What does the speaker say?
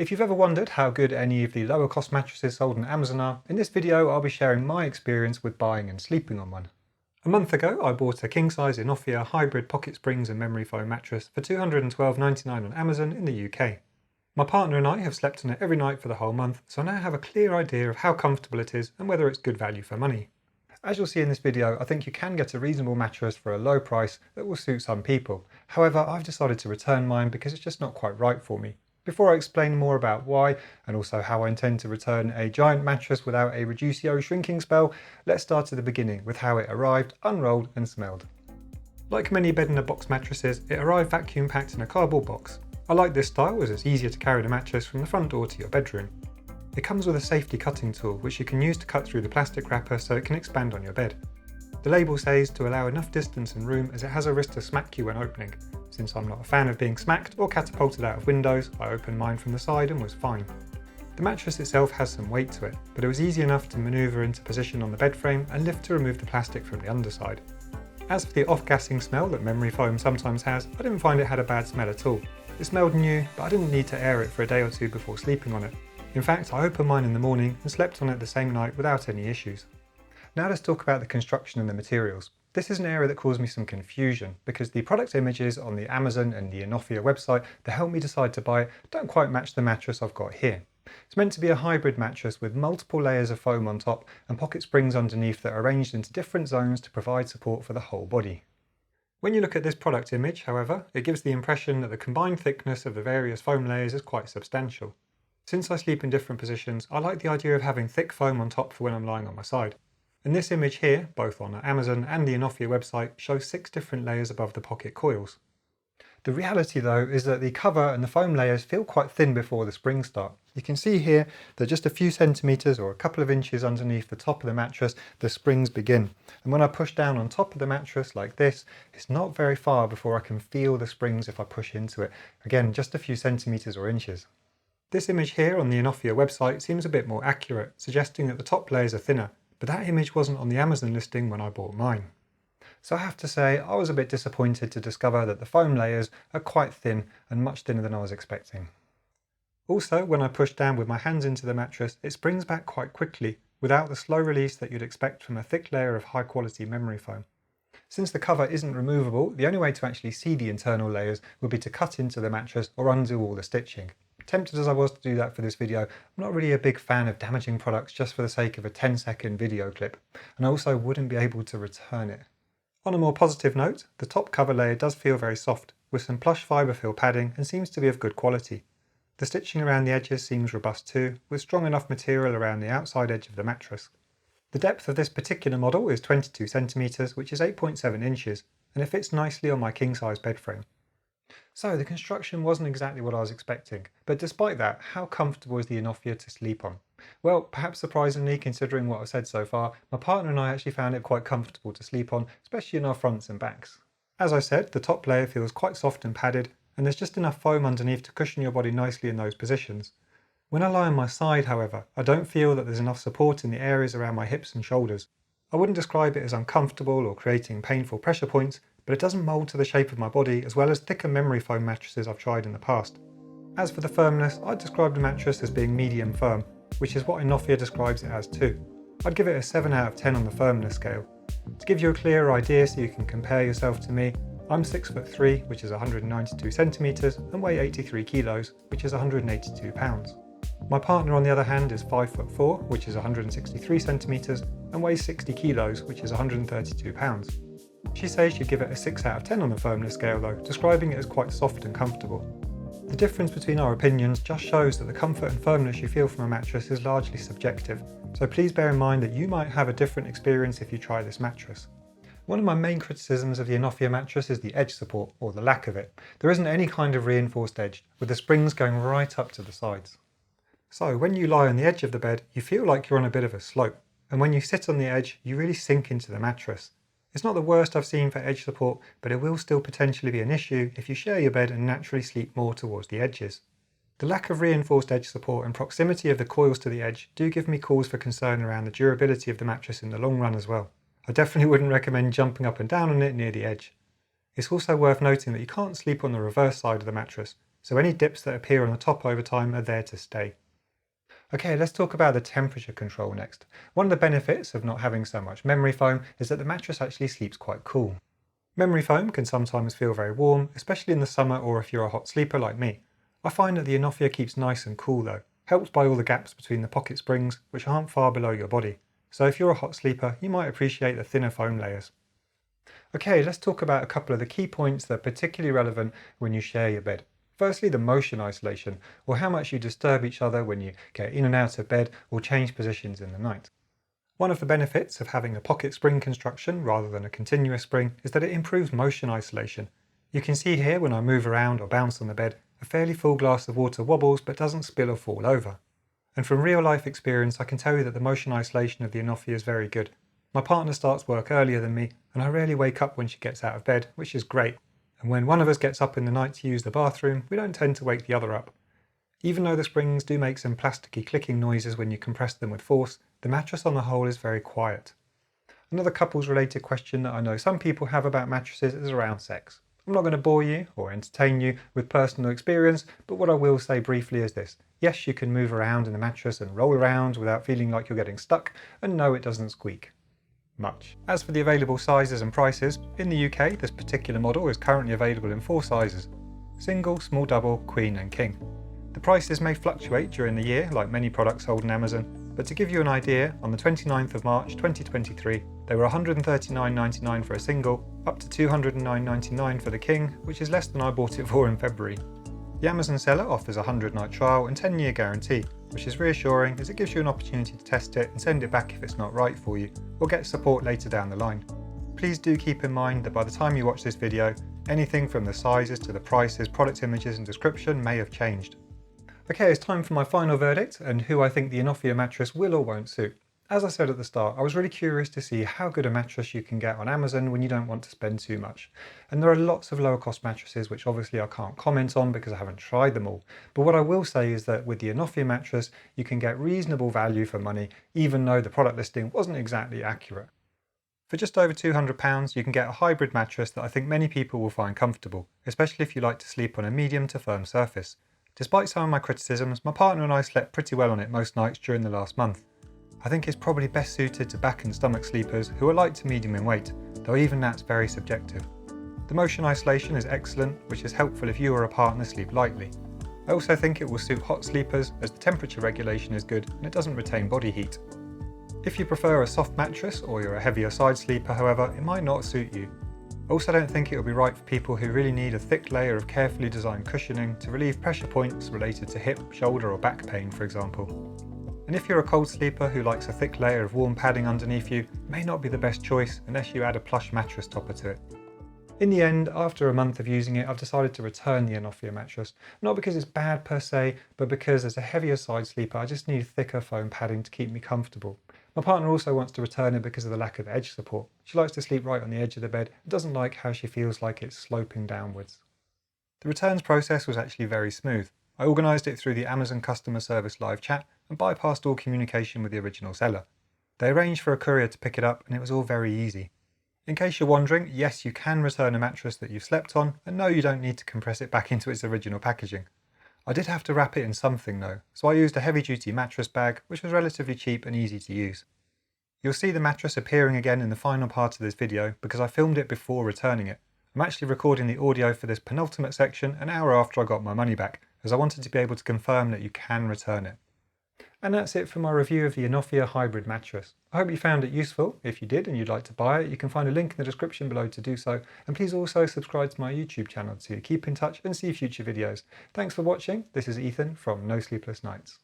If you've ever wondered how good any of the lower cost mattresses sold on Amazon are, in this video I'll be sharing my experience with buying and sleeping on one. A month ago I bought a king-size Inofia hybrid pocket springs and memory foam mattress for $212.99 on Amazon in the UK. My partner and I have slept on it every night for the whole month, so I now have a clear idea of how comfortable it is and whether it's good value for money. As you'll see in this video, I think you can get a reasonable mattress for a low price that will suit some people. However, I've decided to return mine because it's just not quite right for me. Before I explain more about why, and also how I intend to return a giant mattress without a Reducio shrinking spell, let's start at the beginning with how it arrived, unrolled and smelled. Like many bed-in-a-box mattresses, it arrived vacuum packed in a cardboard box. I like this style as it's easier to carry the mattress from the front door to your bedroom. It comes with a safety cutting tool which you can use to cut through the plastic wrapper so it can expand on your bed. The label says to allow enough distance and room as it has a risk to smack you when opening. Since I'm not a fan of being smacked or catapulted out of windows, I opened mine from the side and was fine. The mattress itself has some weight to it, but it was easy enough to manoeuvre into position on the bed frame and lift to remove the plastic from the underside. As for the off-gassing smell that memory foam sometimes has, I didn't find it had a bad smell at all. It smelled new, but I didn't need to air it for a day or two before sleeping on it. In fact, I opened mine in the morning and slept on it the same night without any issues. Now let's talk about the construction and the materials. This is an area that caused me some confusion because the product images on the Amazon and the Inofia website that helped me decide to buy it don't quite match the mattress I've got here. It's meant to be a hybrid mattress with multiple layers of foam on top and pocket springs underneath that are arranged into different zones to provide support for the whole body. When you look at this product image, however, it gives the impression that the combined thickness of the various foam layers is quite substantial. Since I sleep in different positions, I like the idea of having thick foam on top for when I'm lying on my side. And this image here, both on Amazon and the Inofia website, shows 6 different layers above the pocket coils. The reality though is that the cover and the foam layers feel quite thin before the springs start. You can see here that just a few centimetres or a couple of inches underneath the top of the mattress, the springs begin. And when I push down on top of the mattress like this, it's not very far before I can feel the springs if I push into it. Again, just a few centimetres or inches. This image here on the Inofia website seems a bit more accurate, suggesting that the top layers are thinner. But that image wasn't on the Amazon listing when I bought mine. So I have to say I was a bit disappointed to discover that the foam layers are quite thin and much thinner than I was expecting. Also, when I push down with my hands into the mattress, it springs back quite quickly without the slow release that you'd expect from a thick layer of high quality memory foam. Since the cover isn't removable, the only way to actually see the internal layers would be to cut into the mattress or undo all the stitching. Tempted as I was to do that for this video, I'm not really a big fan of damaging products just for the sake of a 10-second video clip, and I also wouldn't be able to return it. On a more positive note, the top cover layer does feel very soft, with some plush fibre fill padding and seems to be of good quality. The stitching around the edges seems robust too, with strong enough material around the outside edge of the mattress. The depth of this particular model is 22 cm, which is 8.7 inches, and it fits nicely on my king-size bed frame. So the construction wasn't exactly what I was expecting, but despite that, how comfortable is the Inofia to sleep on? Well, perhaps surprisingly, considering what I've said so far, my partner and I actually found it quite comfortable to sleep on, especially in our fronts and backs. As I said, the top layer feels quite soft and padded, and there's just enough foam underneath to cushion your body nicely in those positions. When I lie on my side, however, I don't feel that there's enough support in the areas around my hips and shoulders. I wouldn't describe it as uncomfortable or creating painful pressure points, but it doesn't mould to the shape of my body as well as thicker memory foam mattresses I've tried in the past. As for the firmness, I'd describe the mattress as being medium firm, which is what Inofia describes it as too. I'd give it a 7 out of 10 on the firmness scale. To give you a clearer idea so you can compare yourself to me, I'm 6'3", which is 192 centimetres, and weigh 83 kilos, which is 182 pounds. My partner on the other hand is 5'4", which is 163 centimetres, and weighs 60 kilos, which is 132 pounds. She says she'd give it a 6 out of 10 on the firmness scale though, describing it as quite soft and comfortable. The difference between our opinions just shows that the comfort and firmness you feel from a mattress is largely subjective, so please bear in mind that you might have a different experience if you try this mattress. One of my main criticisms of the Inofia mattress is the edge support, or the lack of it. There isn't any kind of reinforced edge, with the springs going right up to the sides. So when you lie on the edge of the bed, you feel like you're on a bit of a slope, and when you sit on the edge, you really sink into the mattress. It's not the worst I've seen for edge support, but it will still potentially be an issue if you share your bed and naturally sleep more towards the edges. The lack of reinforced edge support and proximity of the coils to the edge do give me cause for concern around the durability of the mattress in the long run as well. I definitely wouldn't recommend jumping up and down on it near the edge. It's also worth noting that you can't sleep on the reverse side of the mattress, so any dips that appear on the top over time are there to stay. Okay, let's talk about the temperature control next. One of the benefits of not having so much memory foam is that the mattress actually sleeps quite cool. Memory foam can sometimes feel very warm, especially in the summer or if you're a hot sleeper like me. I find that the Inofia keeps nice and cool though, helped by all the gaps between the pocket springs, which aren't far below your body. So if you're a hot sleeper, you might appreciate the thinner foam layers. Okay, let's talk about a couple of the key points that are particularly relevant when you share your bed. Firstly, the motion isolation, or how much you disturb each other when you get in and out of bed or change positions in the night. One of the benefits of having a pocket spring construction rather than a continuous spring is that it improves motion isolation. You can see here when I move around or bounce on the bed, a fairly full glass of water wobbles but doesn't spill or fall over. And from real life experience, I can tell you that the motion isolation of the Inofia is very good. My partner starts work earlier than me, and I rarely wake up when she gets out of bed, which is great. And when one of us gets up in the night to use the bathroom, we don't tend to wake the other up. Even though the springs do make some plasticky clicking noises when you compress them with force, the mattress on the whole is very quiet. Another couples related question that I know some people have about mattresses is around sex. I'm not going to bore you or entertain you with personal experience, but what I will say briefly is this. Yes, you can move around in the mattress and roll around without feeling like you're getting stuck, and no, it doesn't squeak much. As for the available sizes and prices, in the UK this particular model is currently available in 4 sizes: single, small double, queen and king. The prices may fluctuate during the year like many products sold on Amazon, but to give you an idea, on the 29th of March 2023 they were £139.99 for a single, up to £209.99 for the king, which is less than I bought it for in February. The Amazon seller offers a 100-night trial and 10-year guarantee, which is reassuring as it gives you an opportunity to test it and send it back if it's not right for you, or get support later down the line. Please do keep in mind that by the time you watch this video, anything from the sizes to the prices, product images and description may have changed. Okay, it's time for my final verdict and who I think the Inofia mattress will or won't suit. As I said at the start, I was really curious to see how good a mattress you can get on Amazon when you don't want to spend too much. And there are lots of lower cost mattresses which obviously I can't comment on because I haven't tried them all. But what I will say is that with the Inofia mattress, you can get reasonable value for money, even though the product listing wasn't exactly accurate. For just over £200, you can get a hybrid mattress that I think many people will find comfortable, especially if you like to sleep on a medium to firm surface. Despite some of my criticisms, my partner and I slept pretty well on it most nights during the last month. I think it's probably best suited to back and stomach sleepers who are light to medium in weight, though even that's very subjective. The motion isolation is excellent, which is helpful if you or a partner sleep lightly. I also think it will suit hot sleepers as the temperature regulation is good and it doesn't retain body heat. If you prefer a soft mattress or you're a heavier side sleeper, however, it might not suit you. I also don't think it will be right for people who really need a thick layer of carefully designed cushioning to relieve pressure points related to hip, shoulder or back pain, for example. And if you're a cold sleeper who likes a thick layer of warm padding underneath you, it may not be the best choice unless you add a plush mattress topper to it. In the end, after a month of using it, I've decided to return the Inofia mattress. Not because it's bad per se, but because as a heavier side sleeper, I just need thicker foam padding to keep me comfortable. My partner also wants to return it because of the lack of edge support. She likes to sleep right on the edge of the bed and doesn't like how she feels like it's sloping downwards. The returns process was actually very smooth. I organised it through the Amazon customer service live chat and bypassed all communication with the original seller. They arranged for a courier to pick it up and it was all very easy. In case you're wondering, yes, you can return a mattress that you've slept on, and no, you don't need to compress it back into its original packaging. I did have to wrap it in something though, so I used a heavy-duty mattress bag, which was relatively cheap and easy to use. You'll see the mattress appearing again in the final part of this video because I filmed it before returning it. I'm actually recording the audio for this penultimate section an hour after I got my money back, as I wanted to be able to confirm that you can return it. And that's it for my review of the Inofia hybrid mattress. I hope you found it useful. If you did and you'd like to buy it, you can find a link in the description below to do so. And please also subscribe to my YouTube channel to keep in touch and see future videos. Thanks for watching. This is Ethan from No Sleepless Nights.